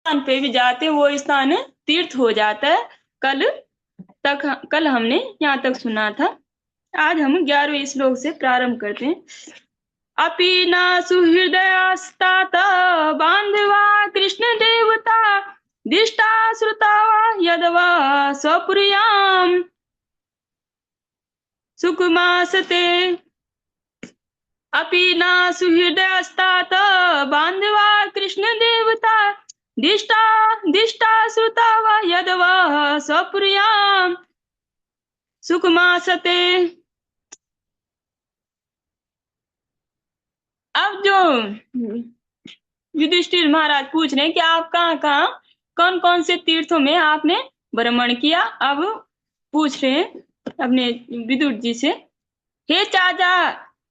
स्थान पे भी जाते हैं वो स्थान तीर्थ हो जाता है। कल हमने यहाँ तक सुना था। आज हम 11वें श्लोक से प्रारंभ करते हैं। अपि न सुहृदयस्तात बान्धवा कृष्ण देवता दिष्टा श्रुता वा यदवा स्वपुर्याम् सुकुमासते। अपि न सुहृदयस्तात बान्धवा कृष्ण देवता दिष्टा दिष्टा श्रुता वा यदवा स्वपुर्याम् सुकुमासते। अब जो युधिष्ठिर महाराज पूछ रहे हैं कि आप कहाँ कौन कौन से तीर्थों में आपने भ्रमण किया। अब पूछ रहे हैं अपने विदुर जी से, हे चाचा,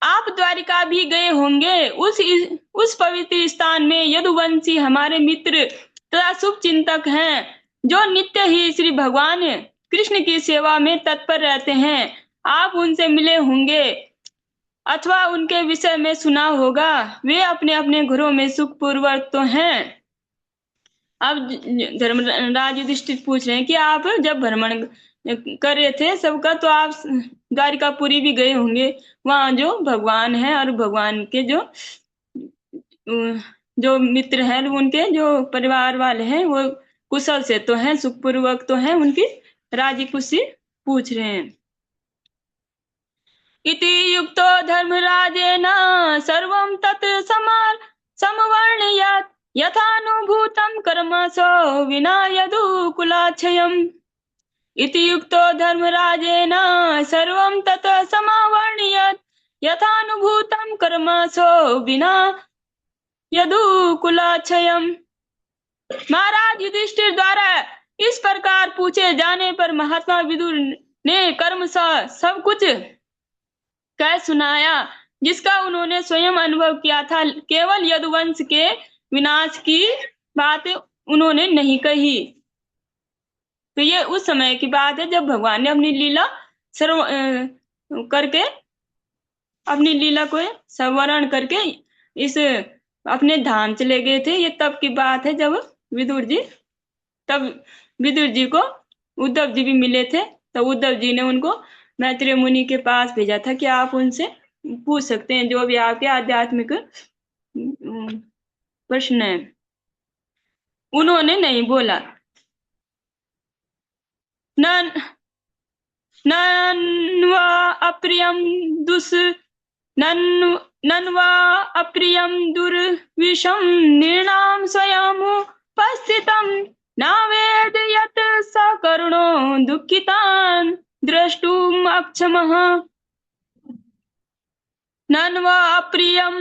आप द्वारिका भी गए होंगे। उस पवित्र स्थान में यदुवंशी हमारे मित्र तथा शुभ चिंतक हैं, जो नित्य ही श्री भगवान कृष्ण की सेवा में तत्पर रहते हैं। आप उनसे मिले होंगे अथवा उनके विषय में सुना होगा। वे अपने अपने घरों में सुखपूर्वक तो हैं। अब धर्मराज युधिष्ठिर पूछ रहे हैं कि आप जब भ्रमण कर रहे थे सबका, तो आप द्वारिकापुरी भी गए होंगे। वहां जो भगवान है और भगवान के जो मित्र हैं, उनके जो परिवार वाले हैं, वो कुशल से तो हैं, सुखपूर्वक तो हैं, उनकी राजी खुशी पूछ रहे हैं। इति युक्तो धर्मराजेन सर्वं तत् समवर्णयत् यथानुभूतं कर्मसो विना यदुकुलाच्छयम्। इति युक्तो धर्मराजेन सर्वं तत् समवर्णयत् यथानुभूतं कर्मसो विना यदुकुलाच्छयम्। महाराज युधिष्ठिर द्वारा इस प्रकार पूछे जाने पर महात्मा विदुर ने कर्म सब कुछ कह सुनाया, जिसका उन्होंने स्वयं अनुभव किया था। केवल यदुवंश के विनाश की बात उन्होंने नहीं कही। तो ये उस समय की बात है जब भगवान ने अपनी लीला करके अपनी लीला को संवरण करके इस अपने धाम चले गए थे। ये तब की बात है जब विदुर जी को उद्धव जी भी मिले थे। तो उद्धव जी ने उनको मैत्रेय मुनि के पास भेजा था कि आप उनसे पूछ सकते हैं जो भी आपके आध्यात्मिक प्रश्न है। उन्होंने नहीं बोला। नन्वा अप्रियम दुर्विषम निर्णाम स्वयं उपस्थितम न वेद यत् सकरुणो दुःखितान् द्रष्टुम अक्षमः। नन्वा अप्रियम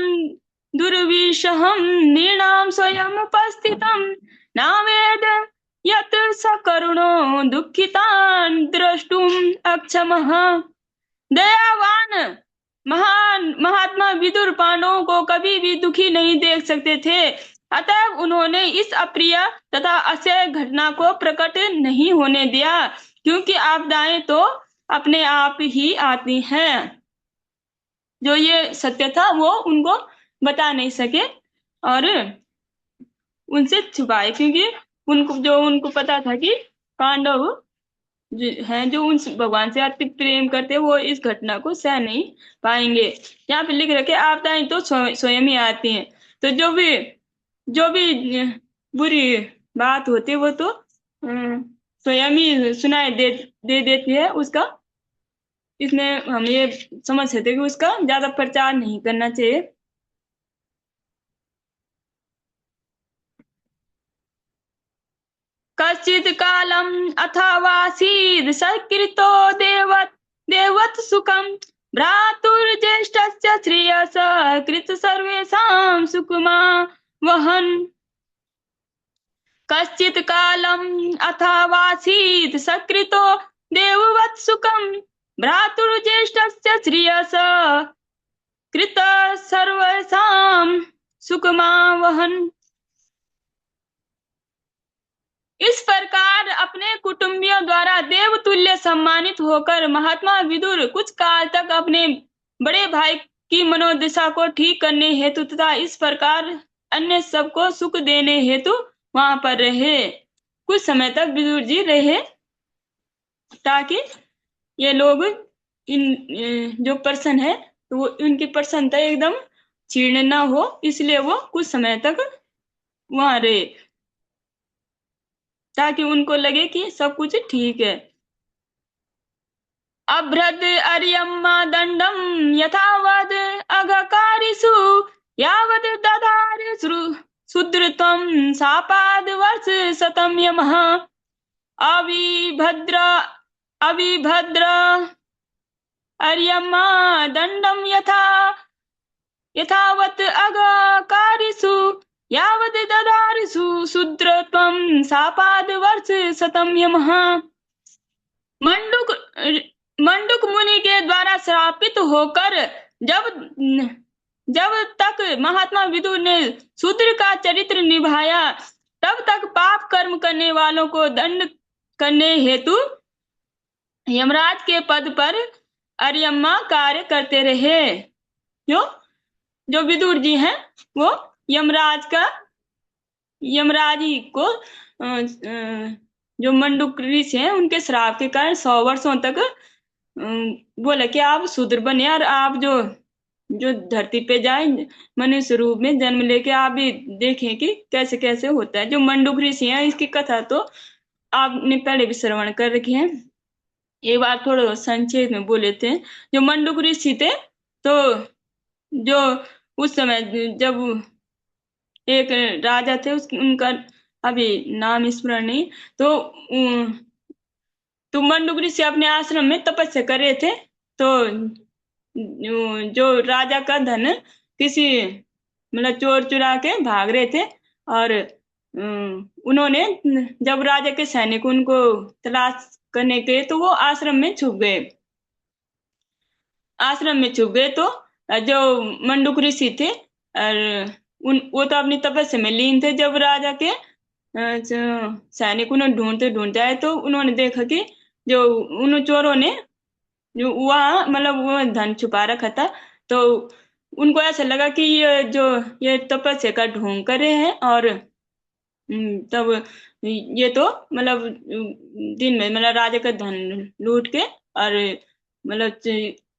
दुर्विषहं निर्णाम स्वयं उपस्थितम न वेद यत् सकरुणो दुःखितान् द्रष्टुम अक्षमः। दयावान महात्मा विदुर पांडवों को कभी भी दुखी नहीं देख सकते थे। अतः उन्होंने इस अप्रिय तथा असह्य घटना को प्रकट नहीं होने दिया, क्योंकि आपदाएं तो अपने आप ही आती हैं। जो ये सत्य था वो उनको बता नहीं सके और उनसे छुपाए, क्योंकि उनको पता था कि पांडव हैं जो उन भगवान से अति प्रेम करते, वो इस घटना को सह नहीं पाएंगे। यहाँ पे लिख रखे आपदाएं तो स्वयं ही आती हैं। तो जो भी बुरी बात होती है वो तो स्वयं ही सुनाई दे देती है। उसका इसमें हम ये समझ सकते कि उसका ज्यादा प्रचार नहीं करना चाहिए। कश्चित् कालम् अथवासीद् सकृतो देवत् सुखम् भ्रातुर्ज्येष्ठस्य श्रेयसः कृत सर्वेषां सुकुमा वहन्। कश्चित् कालम् अथवासीद् सकृतो देववत् सुखम् भ्रातुर्ज्येष्ठस्य श्रेयसः कृत सर्वेषां सुकुमा वहन्। इस प्रकार अपने कुटुंबियों द्वारा देवतुल्य सम्मानित होकर महात्मा विदुर कुछ काल तक अपने बड़े भाई की मनोदशा को ठीक करने हेतु तथा इस प्रकार अन्य सबको सुख देने हेतु वहां पर रहे, कुछ समय तक विदुर जी रहे, ताकि ये लोग इन जो पर्सन है तो वो उनकी प्रसन्नता एकदम क्षीण ना हो, इसलिए वो कुछ समय तक वहां रहे, ताकि उनको लगे कि सब कुछ ठीक है। अभ्रद अर्यम्मा दंडम यथावद अगकारिषु यावद ददार शूद्रत्वं सापाद वर्ष शतम यमः अविभद्र अविभद्र अर्यम्मा दंडम यथावत् अगकारिषु यावद ददारिषु शूद्रत्वं सापाद वर्ष शतम यमः। मंडुक मंडुक मुनि के द्वारा श्रापित होकर जब जब तक महात्मा विदुर ने शूद्र का चरित्र निभाया, तब तक पाप कर्म करने वालों को दंड करने हेतु यमराज के पद पर अर्यम्मा कार्य करते रहे। जो विदुर जी हैं वो यमराज ही को जो मंडुक ऋषि हैं उनके श्राप के कारण 100 वर्षों तक बोला कि आप शूद्र बने और आप जो धरती पे जाए मनुष्य रूप में जन्म लेके आप भी देखें कि कैसे कैसे होता है। जो मंडुक ऋषि हैं इसकी कथा तो आपने पहले भी श्रवण कर रखी है, एक बार थोड़ा संक्षेप में बोले थे। जो मंडुक ऋषि थे तो जो उस समय जब एक राजा थे उनका अभी नाम स्मरण नहीं, तो मंडुक ऋषि अपने आश्रम में तपस्या कर रहे थे, तो जो राजा का धन किसी मतलब चोर चुरा के भाग रहे थे, और उन्होंने जब राजा के सैनिक उनको तलाश करने के तो वो आश्रम में छुप गए। तो जो मंडुक ऋषि थे और वो तो अपनी तपस्या में लीन थे। जब राजा के सैनिक उन्हें ढूंढते आए तो उन्होंने देखा कि जो उन चोरों ने जो वहाँ मतलब वो धन छुपा रखा था, तो उनको ऐसा लगा कि ये तपस्या का ढोंग कर रहे हैं, और तब ये तो मतलब दिन में मतलब राजा का धन लूट के और मतलब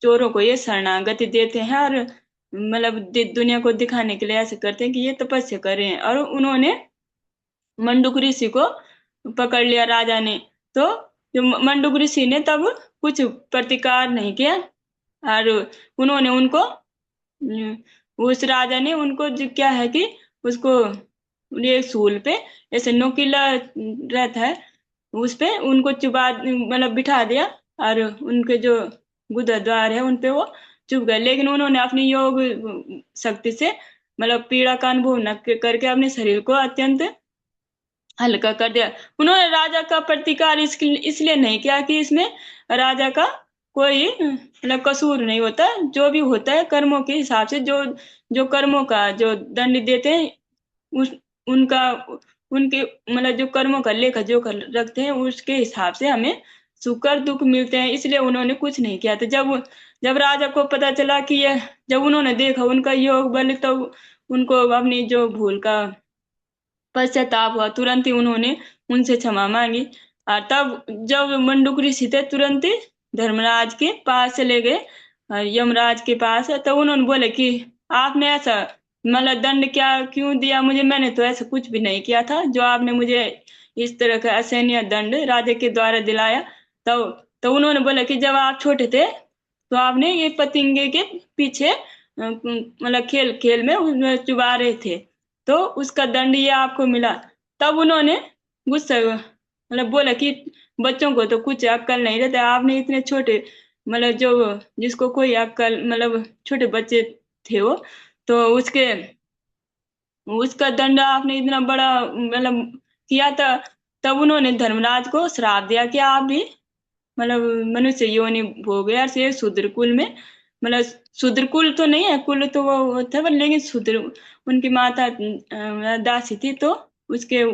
चोरों को ये शरणागति देते हैं, और मतलब दुनिया को दिखाने के लिए ऐसे करते हैं कि ये तपस्या कर रहे हैं। और उन्होंने मंडुक ऋषि को पकड़ लिया राजा ने। तो जो मंडुक ऋषि ने तब कुछ प्रतिकार नहीं किया, और उन्होंने उनको उस राजा ने उनको क्या है कि उसको ये सूल पे ऐसे नोकीला रहता है उस पे उनको चुबा मतलब बिठा दिया, और उनके जो गुदद्वार है उनपे वो चुभ गए। लेकिन उन्होंने अपनी योग शक्ति से मतलब पीड़ा का अनुभव न करके अपने शरीर को अत्यंत हल्का कर दिया। उन्होंने राजा का प्रतिकार इसलिए नहीं किया कि इसमें राजा का कोई मतलब कसूर नहीं होता। जो भी होता है कर्मों के हिसाब से, जो कर्मों का जो दंड देते हैं उनके मतलब जो कर्मों का लेखा जो रखते हैं उसके हिसाब से हमें सुख और दुख मिलते हैं। इसलिए उन्होंने कुछ नहीं किया था। जब राजा को पता चला कि यह, जब उन्होंने देखा उनका योग बल, तो उनको अपनी जो भूल का पश्चाताप हुआ। तुरंत ही उन्होंने उनसे क्षमा मांगी, और तब जब मंडुक ऋषि थे तुरंत ही धर्मराज के पास चले गए, यमराज के पास। तो उन्होंने बोले कि आपने ऐसा मतलब दंड क्या क्यों दिया मुझे, मैंने तो ऐसा कुछ भी नहीं किया था जो आपने मुझे इस तरह का असहनीय दंड राजा के द्वारा दिलाया। तो उन्होंने बोला कि जब आप छोटे थे तो आपने ये पतंगे के पीछे मतलब खेल खेल में उन्हें चुबा रहे थे, तो उसका दंड ये आपको मिला। तब उन्होंने गुस्सा मतलब बोला कि बच्चों को तो कुछ अक्ल नहीं रहता, आपने इतने छोटे मतलब जो जिसको कोई अक्ल मतलब छोटे बच्चे थे वो, तो उसका दंड आपने इतना बड़ा मतलब किया था। तब उन्होंने धर्मराज को श्राप दिया कि आप भी मतलब मनुष्य योनि भोगे, और से शूद्र कुल में मतलब शूद्र कुल तो नहीं है, कुल तो वो था पर लेकिन शूद्र उनकी माता दासी थी, तो उसके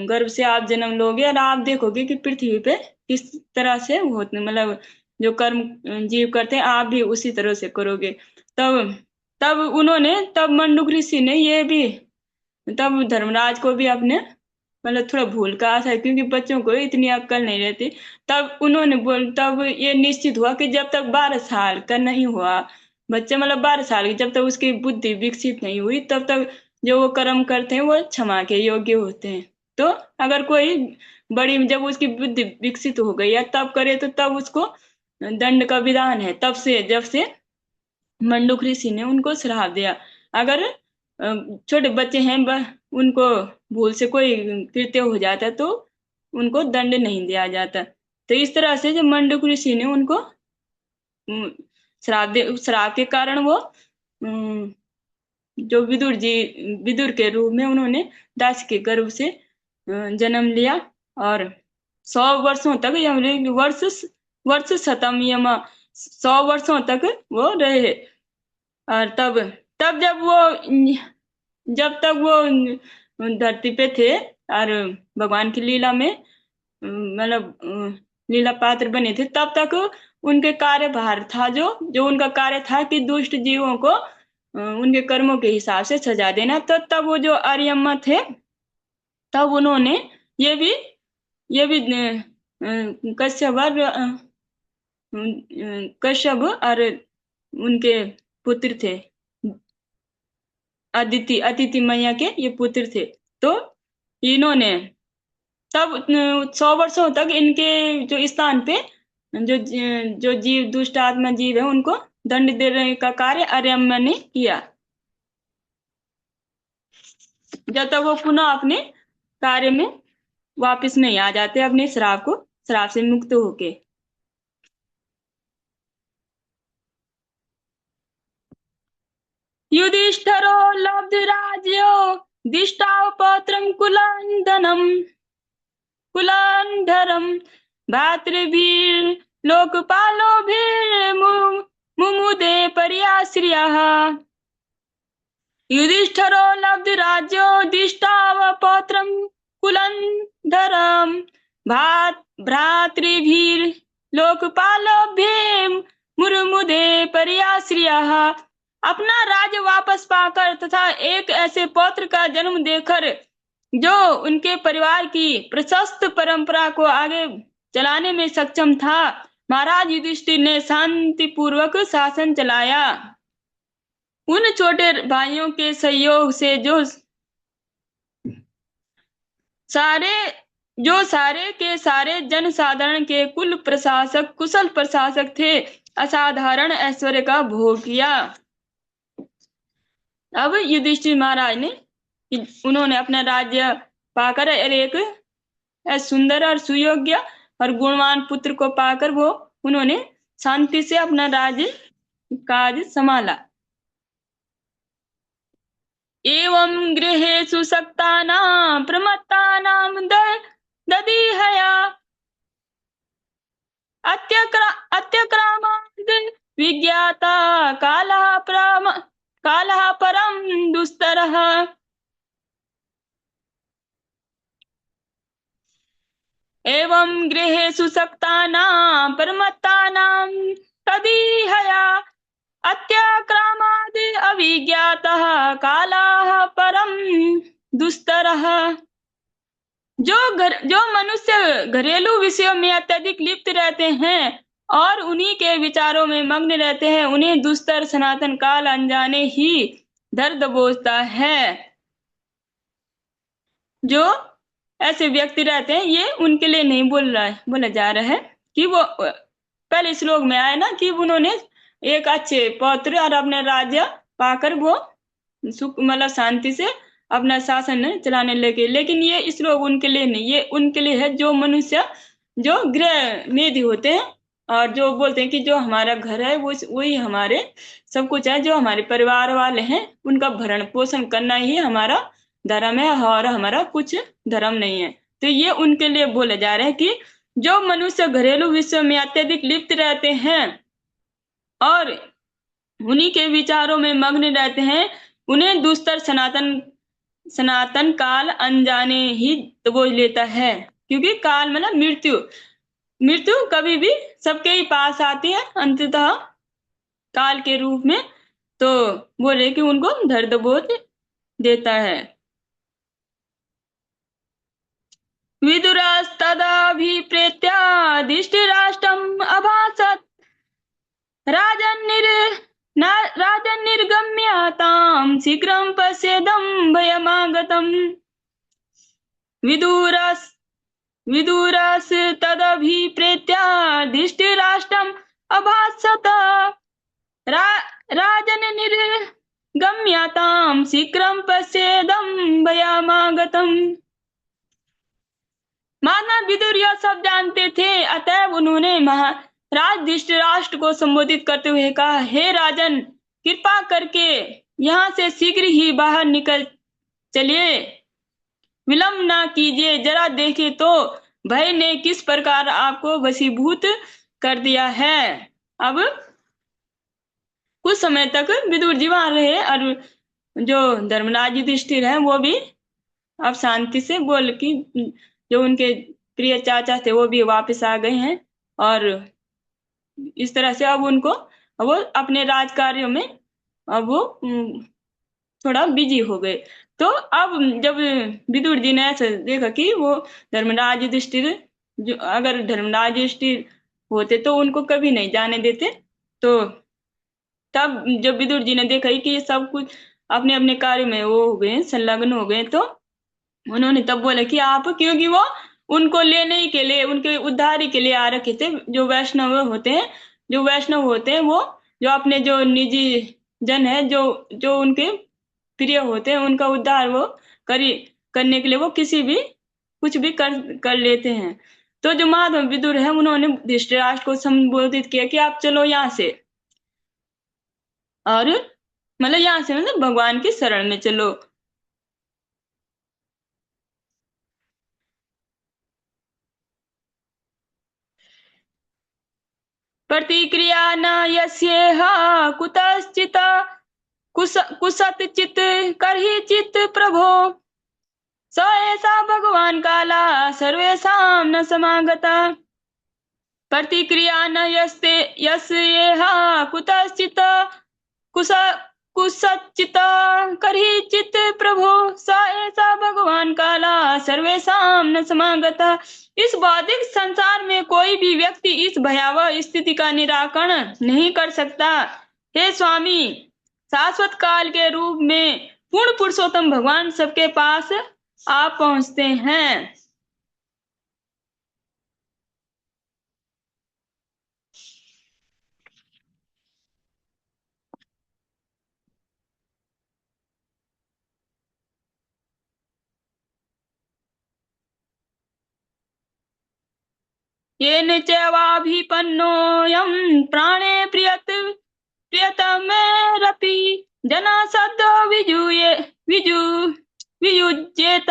गर्भ से आप जन्म लोगे और आप देखोगे कि पृथ्वी पे किस तरह से होते मतलब जो कर्म जीव करते हैं आप भी उसी तरह से करोगे। तब तब मंडुक ऋषि ने ये भी तब धर्मराज को भी अपने मतलब थोड़ा भूल का था, क्योंकि बच्चों को इतनी अक्ल नहीं रहती। तब ये निश्चित हुआ कि जब तक 12 साल का नहीं हुआ बच्चा, मतलब 12 साल की जब तक उसकी बुद्धि विकसित नहीं हुई, तब तक जो वो कर्म करते हैं वो क्षमा के योग्य होते हैं। तो अगर कोई बड़ी जब उसकी बुद्धि विकसित हो गई है तब करे, तो तब उसको दंड का विधान है। तब से जब से मंडूक ऋषि ने उनको श्राप दिया। अगर छोटे बच्चे हैं उनको भूल से कोई कृत्य हो जाता है तो उनको दंड नहीं दिया जाता। तो इस तरह से जब मंडूक ऋषि ने उनको अम, श्राप के कारण वो जो विदुर के रूप में उन्होंने दास के गर्भ से जन्म लिया। और 100 वर्षों तक वर्ष वर्ष शतम यम 100 वर्षों तक वो रहे। और तब तब जब तक वो धरती पे थे और भगवान की लीला में मतलब लीला पात्र बने थे, तब तक उनके कार्यभार था, जो जो उनका कार्य था कि दुष्ट जीवों को उनके कर्मों के हिसाब से सजा देना। तो तब वो जो आर्यमा थे, तब उन्होंने ये भी कश्यप और उनके पुत्र थे, अदिति मैया के ये पुत्र थे। तो इन्होंने तब 100 वर्षों तक इनके जो स्थान पे जो जीव दुष्ट आत्मा जीव है उनको दंड देने का कार्य आर्यमा ने किया, जब तक वो पुनः अपने कार्य में वापस नहीं आ जाते, अपने श्राप से मुक्त होके। युधिष्ठिरो लब्धराज्यो दिष्टावपत्रं कुलान्धरम् भ्रातृभिर्लोकपालोभिर्मुमुदे पर्याश्रियः। युधिष्ठिरो लब्धराज्यो दिष्टावपत्रं कुलन्धरम् भ्रातृभिर्लोकपालोभिर्मुमुदे पर्याश्रियः। अपना राज्य वापस पाकर तथा एक ऐसे पौत्र का जन्म देकर जो उनके परिवार की प्रशस्त परंपरा को आगे चलाने में सक्षम था, महाराज युधिष्ठिर ने शांति पूर्वक शासन चलाया। उन छोटे भाइयों के सहयोग से सारे के सारे जनसाधारण के कुशल प्रशासक थे, असाधारण ऐश्वर्य का भोग किया। अब युधिष्ठिर महाराज ने उन्होंने अपना राज्य पाकर एक सुंदर और सुयोग्य और गुणवान पुत्र को पाकर वो उन्होंने शांति से अपना राज्य काज संभाला। एवं गृहेषु सक्तानां प्रमत्तानां ददीहया अत्यक्रामाद् विज्ञाता कालः परं दुस्तरः। एवं गृहेषु सक्तानां प्रमत्तानां तदीहया अत्यक्रामाद् अविज्ञातः कालः परं दुस्तरः। जो मनुष्य घरेलू विषयों में अत्यधिक लिप्त रहते हैं और उन्हीं के विचारों में मग्न रहते हैं, उन्हें दुस्तर सनातन काल अनजाने ही धर दबोचता है। जो ऐसे व्यक्ति रहते हैं, ये उनके लिए नहीं बोला जा रहा है कि वो पहले श्लोक में आया ना कि उन्होंने एक अच्छे पौत्र और अपने राज्य पाकर वो सुख मतलब शांति से अपना शासन चलाने लगे। लेकिन ये इस लोग उनके लिए नहीं, ये उनके लिए है जो मनुष्य जो गृह मेधी होते हैं और जो बोलते हैं कि जो हमारा घर है वो वही हमारे सब कुछ है, जो हमारे परिवार वाले हैं उनका भरण पोषण करना ही हमारा धर्म है और हमारा कुछ धर्म नहीं है। तो ये उनके लिए बोले जा रहे हैं कि जो मनुष्य घरेलू विषयों में अत्यधिक लिप्त रहते हैं और उन्हीं के विचारों में मग्न रहते हैं, उन्हें दुस्तर सनातन काल अनजाने ही दबोच लेता है। क्योंकि काल मतलब मृत्यु कभी भी सबके ही पास आती है अंततः काल के रूप में। तो बोले कि उनको धर दबोच देता है। विदुरस्तदाभिप्रेत्यादिष्टिराष्ट्रम् अभासत राजन्निर्गम्य तां शीघ्रं पश्येदं भयमागतम् विदुरस् विदुरस्तदभिप्रेत्यादिष्टिराष्ट्रम् अभासत राजन्निर्गम्य तां शीघ्रं पश्येदं भयमागतम्। महात्मा विदुर यह सब जानते थे, अतएव उन्होंने महाराज धृतराष्ट्र को संबोधित करते हुए कहा, हे राजन, कृपा करके यहाँ से शीघ्र ही बाहर निकल चलिए, विलंब ना कीजिए। जरा देखे तो भय ने किस प्रकार आपको वशीभूत कर दिया है। अब कुछ समय तक विदुर जी वहां रहे और जो धर्मराज युधिष्ठिर है वो भी अब शांति से बोल की जो उनके प्रिय चाचा थे वो भी वापस आ गए हैं और इस तरह से अब उनको वो अपने राज कार्यों में अब वो थोड़ा बिजी हो गए। तो अब जब विदुर जी ने ऐसा देखा कि वो धर्मराज युधिष्ठिर जो अगर धर्मराज युधिष्ठिर होते तो उनको कभी नहीं जाने देते, तो तब जब विदुर जी ने देखा कि ये सब कुछ अपने अपने कार्य में वो हो गए, संलग्न हो गए, तो उन्होंने तब बोला कि आप, क्योंकि वो उनको लेने के लिए, उनके उद्धार के लिए आ रखे थे। जो वैष्णव होते हैं, जो वैष्णव होते हैं, वो जो अपने जो निजी जन है, जो जो उनके प्रिय होते हैं, उनका उद्धार वो करने के लिए वो किसी भी कुछ भी कर लेते हैं। तो जो माधव विदुर है उन्होंने धृतराष्ट्र को संबोधित किया कि आप चलो यहाँ से, और मतलब यहाँ से मतलब भगवान की शरण में चलो। प्रतिक्रिया न यस्येह कुतश्चित् कुसतचित् कर्हिचित् प्रभो स एषा भगवान काला सर्वेषां न समागता। प्रतिक्रिया न यस्येह कुतश्चित् कुस कुसचित् कर्हिचित् प्रभो स एषा भगवान काला सर्वेषां न समागता। इस भौतिक संसार में कोई भी व्यक्ति इस भयावह स्थिति का निराकरण नहीं कर सकता। हे स्वामी, शाश्वत काल के रूप में पूर्ण पुरुषोत्तम भगवान सबके पास आप पहुंचते हैं। येन चैवाभिपन्नोऽयं प्राणे प्रियतमेरपि जना सद्यो वियुज्येत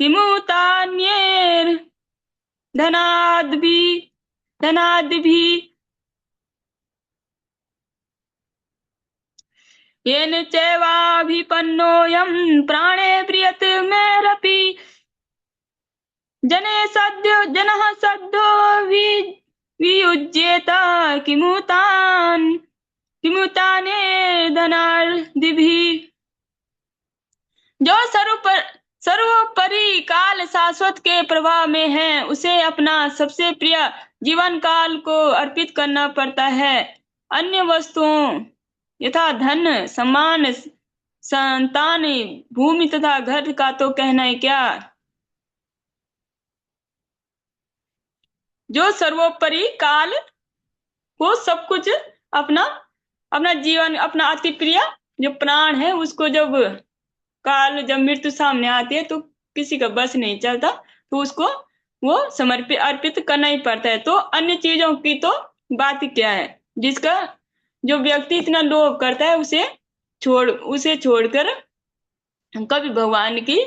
किमु तान्यैर्धनाद्भिः येन चैवाभिपन्नोऽयं प्राणे प्रियतमेरपि जनः सद्यो वियुज्येत किमु ताने धनार्दिभिः। जो सर्वोपरि काल शाश्वत के प्रभाव में है, उसे अपना सबसे प्रिय जीवन काल को अर्पित करना पड़ता है। अन्य वस्तुओं यथा धन, सम्मान, संतान, भूमि तथा घर का तो कहना ही क्या। जो सर्वोपरि काल वो सब कुछ अपना जीवन, अपना अति प्रिय जो प्राण है, उसको जब मृत्यु सामने आती है तो किसी का बस नहीं चलता, तो उसको वो अर्पित करना ही पड़ता है। तो अन्य चीजों की तो बात क्या है। जिसका जो व्यक्ति इतना लोभ करता है उसे छोड़कर कभी भगवान की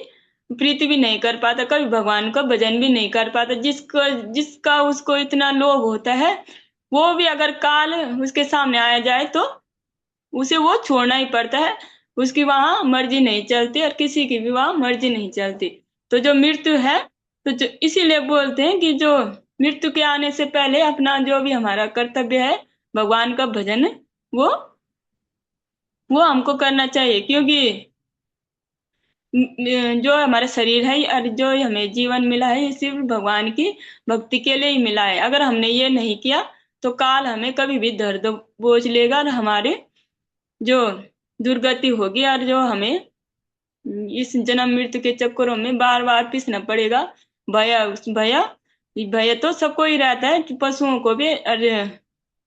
प्रीति भी नहीं कर पाता, कभी भगवान का भजन भी नहीं कर पाता। जिसका उसको इतना लोभ होता है, वो भी अगर काल उसके सामने आया जाए तो उसे वो छोड़ना ही पड़ता है। उसकी वहां मर्जी नहीं चलती और किसी की भी वहां मर्जी नहीं चलती। तो जो मृत्यु है, तो जो इसीलिए बोलते हैं कि जो मृत्यु के आने से पहले अपना जो भी हमारा कर्तव्य है भगवान का भजन, वो हमको करना चाहिए। क्योंकि जो हमारा शरीर है और जो हमें जीवन मिला है, ये सिर्फ भगवान की भक्ति के लिए ही मिला है। अगर हमने ये नहीं किया तो काल हमें कभी भी दर्द बोझ लेगा और हमारे जो दुर्गति होगी, और जो हमें इस जन्म मृत्यु के चक्करों में बार बार पिसना पड़ेगा। भय भय भय तो सबको ही रहता है, पशुओं को भी और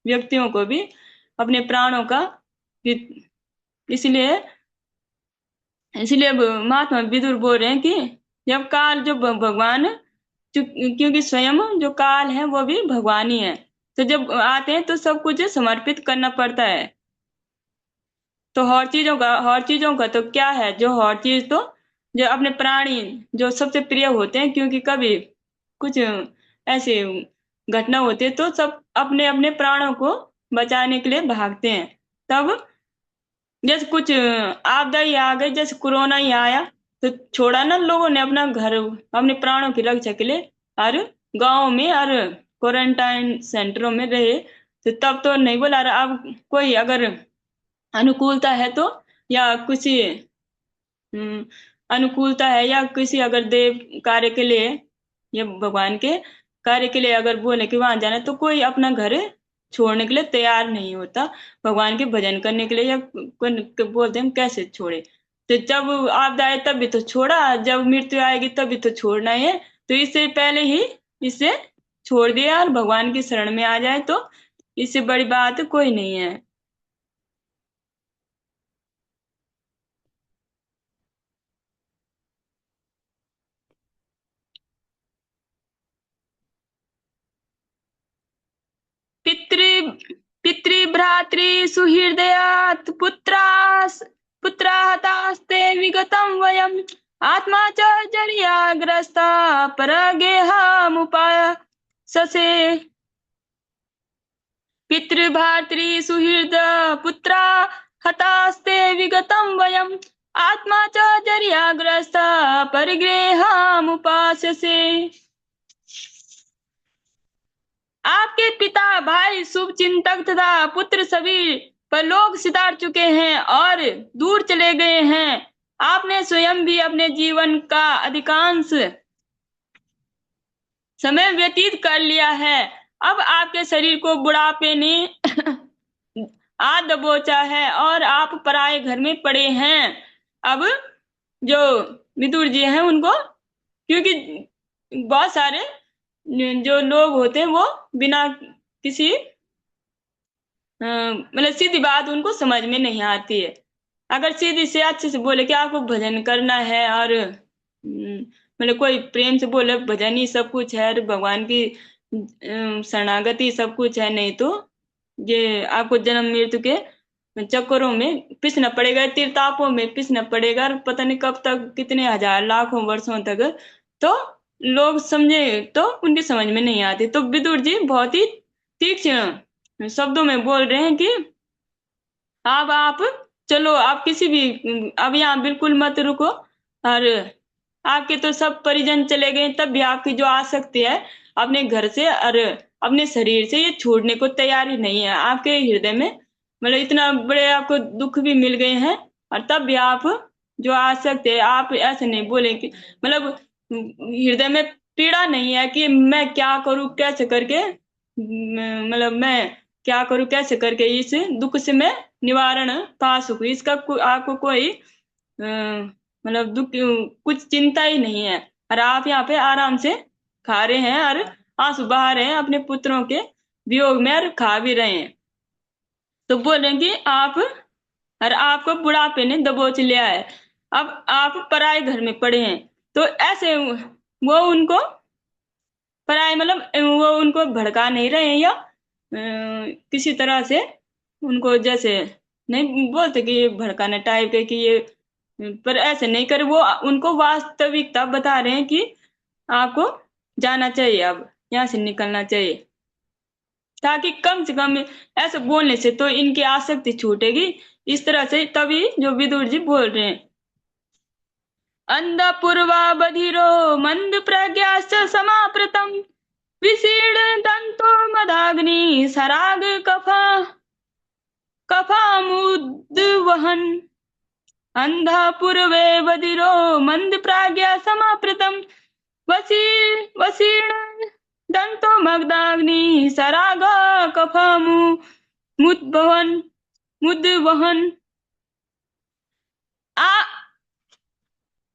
व्यक्तियों को भी, अपने प्राणों का। इसलिए इसलिए अब महात्मा विदुर बोल रहे हैं कि जब काल जो भगवान, क्योंकि स्वयं जो काल है वो भी भगवान ही है, तो जब आते हैं तो सब कुछ समर्पित करना पड़ता है। तो हर चीजों का तो क्या है, जो हर चीज तो जो अपने प्राणी जो सबसे प्रिय होते हैं, क्योंकि कभी कुछ ऐसे घटना होती है तो सब अपने अपने प्राणों को बचाने के लिए भागते हैं। तब जैसे कुछ आपदा ही आ गई, जैसे कोरोना ही आया, तो छोड़ा ना लोगों ने अपना घर अपने प्राणों की रक्षा के लिए, और गाँव में और क्वारंटाइन सेंटरों में रहे। तो तब तो नहीं बोला रहा। अब कोई अगर अनुकूलता है तो, या किसी हम्म, अनुकूलता है, या किसी अगर देव कार्य के लिए या भगवान के कार्य के लिए अगर बोले कि वहां जाना, तो कोई अपना घर छोड़ने के लिए तैयार नहीं होता। भगवान के भजन करने के लिए, या बोलते हैं हम कैसे छोड़े। तो जब आपदा आए तब भी तो छोड़ा, जब मृत्यु आएगी तब भी तो छोड़ना ही है। तो इससे पहले ही इसे छोड़ दिया और भगवान की शरण में आ जाए, तो इससे बड़ी बात कोई नहीं है। पितृ पितृभ्रातृ सुहृदयात् पुत्राहतास्ते विगतं वयम् आत्मा च जर्याग्रस्ता परगेहामुपाससे। पितृभ्रातृ सुहृद पुत्रा हतास्ते विगतं वयम् आत्मा च जर्याग्रस्ता परिगृहामुपाससे। आपके पिता, भाई, शुभ चिंतक तथा पुत्र सभी परलोक सिधार चुके हैं और दूर चले गए हैं। आपने स्वयं भी अपने जीवन का अधिकांश समय व्यतीत कर लिया है। अब आपके शरीर को बुढ़ापे ने आ दबोचा है और आप पराये घर में पड़े हैं। अब जो विदुर जी हैं उनको, क्योंकि बहुत सारे जो लोग होते हैं वो बिना किसी मतलब सीधी बात उनको समझ में नहीं आती है। अगर सीधी से अच्छे से बोले कि आपको भजन करना है, और मतलब कोई प्रेम से बोले भजन ही सब कुछ है और भगवान की शरणागति सब कुछ है, नहीं तो ये आपको जन्म मृत्यु के चक्करों में पिसना पड़ेगा, तीर्थापों में पिसना पड़ेगा, और पता नहीं कब तक, कितने हजार लाखों वर्षों तक। तो लोग समझे तो उनकी समझ में नहीं आती। तो विदुर जी बहुत ही तीक्ष्ण शब्दों में बोल रहे हैं कि अब आप चलो, आप किसी भी अब यहाँ बिल्कुल मत रुको। और आपके तो सब परिजन चले गए, तब भी आपकी जो आसक्ति है अपने घर से और अपने शरीर से, ये छोड़ने को तैयार ही नहीं है आपके हृदय में। मतलब इतना बड़े आपको दुख भी मिल गए हैं, और तब भी आप जो आसक्त है, आप ऐसे नहीं बोले कि मतलब हृदय में पीड़ा नहीं है कि मैं क्या करूं कैसे करके, मतलब मैं क्या करूं कैसे करके इस दुख से मैं निवारण पा सकूं। इसका आपको कोई मतलब दुख कुछ चिंता ही नहीं है, और आप यहाँ पे आराम से खा रहे हैं और आंसू बहा रहे हैं अपने पुत्रों के वियोग में, और खा भी रहे हैं। तो बोल रहे हैं कि आप, और आपको बुढ़ापे ने दबोच लिया है, अब आप पराए घर में पड़े हैं। तो ऐसे वो उनको पराए मतलब वो उनको भड़का नहीं रहे हैं, या किसी तरह से उनको जैसे नहीं बोलते कि ये भड़काने टाइप के कि ये, पर ऐसे नहीं करे। वो उनको वास्तविकता बता रहे हैं कि आपको जाना चाहिए, अब यहाँ से निकलना चाहिए, ताकि कम से कम ऐसे बोलने से तो इनकी आसक्ति छूटेगी। इस तरह से तभी जो विदुर जी बोल रहे हैं, अंधपूर्वा बधिरो मंद प्रज्ञाश्च समाप्रतम विशीर्ण दंतो मदाग्नि सराग कफामुद्वहन्। अंधा पूर्वे बधिरो मंद प्राज्ञा समाप्तम वसी वसीर्ण दंतो मग्धाग्नि सराग कफमु मुद्भवन मुद्वहन। आ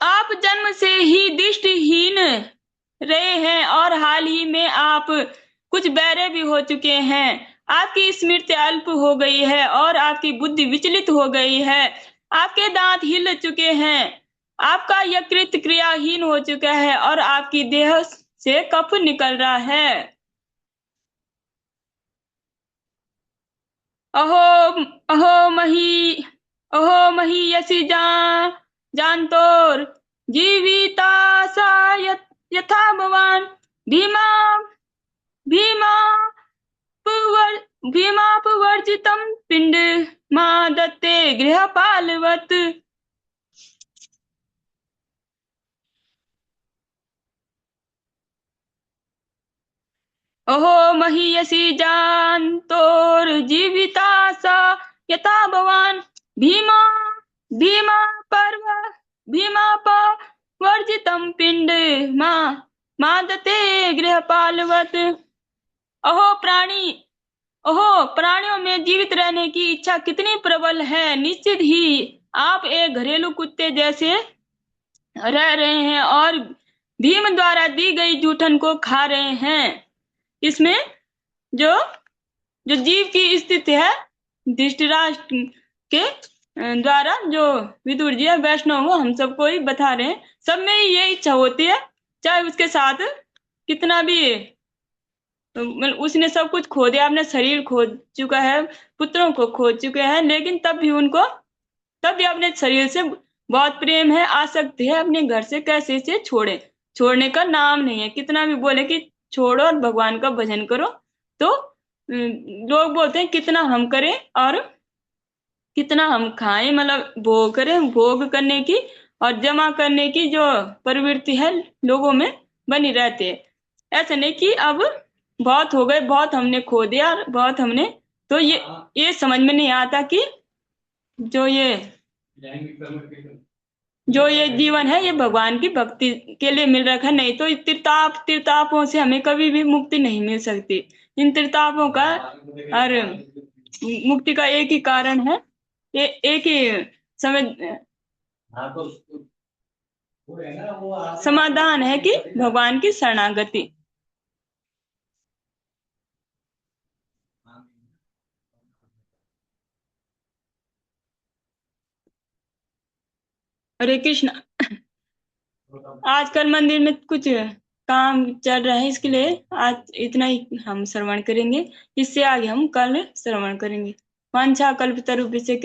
आप जन्म से ही दृष्टिहीन रहे हैं और हाल ही में आप कुछ बहरे भी हो चुके हैं। आपकी स्मृति अल्प हो गई है और आपकी बुद्धि विचलित हो गई है। आपके दांत हिल चुके हैं। आपका यकृत क्रियाहीन हो चुका है और आपकी देह से कफ निकल रहा है। अहो अहो मही अहो महीयसी जानतोर जीविता सा यथा भवान भीमा भीमा पुवर भीमापवर्जितं पिंड मा दत्ते गृहपालवत्। अहो महीयसी जानतोर जीविता सा यथा भवान भीमा भीमा पर्व भीमापवर्जितं पिंड मा मादते गृहपालवत्। अहो प्राणी ओहो प्राणियों में जीवित रहने की इच्छा कितनी प्रबल है। निश्चित ही आप एक घरेलू कुत्ते जैसे रह रहे हैं और भीम द्वारा दी गई जूठन को खा रहे हैं। इसमें जो जो जीव की स्थिति है धृतराष्ट्र के द्वारा जो विदुर जी है वैष्णव वो हम सबको ही बता रहे हैं। सब में ही ये इच्छा होती है, चाहे उसके साथ कितना भी मतलब उसने सब कुछ खो दिया, अपने शरीर खो चुका है, पुत्रों को खो चुके हैं, लेकिन तब भी अपने शरीर से बहुत प्रेम है, आसक्ति है। अपने घर से कैसे से छोड़ने का नाम नहीं है। कितना भी बोले कि छोड़ो और भगवान का भजन करो, तो लोग बोलते हैं कितना हम करें और कितना हम खाएं, मतलब भोग करें। भोग करने की और जमा करने की जो प्रवृत्ति है लोगों में बनी रहती है। ऐसा नहीं कि अब बहुत हो गए, बहुत हमने खो दिया, बहुत हमने, तो ये समझ में नहीं आता कि जो ये जो ये जीवन है ये भगवान की भक्ति के लिए मिल रखा है। नहीं तो त्रितापों से हमें कभी भी मुक्ति नहीं मिल सकती। इन त्रितापों का और मुक्ति का एक ही कारण है, एक ही समय समाधान है कि भगवान की शरणागति। हरे कृष्ण। आजकल मंदिर में कुछ काम चल रहा है, इसके लिए आज इतना ही हम श्रवण करेंगे। इससे आगे हम कल श्रवण करेंगे। वांछा कल्पतरुभ्यश्च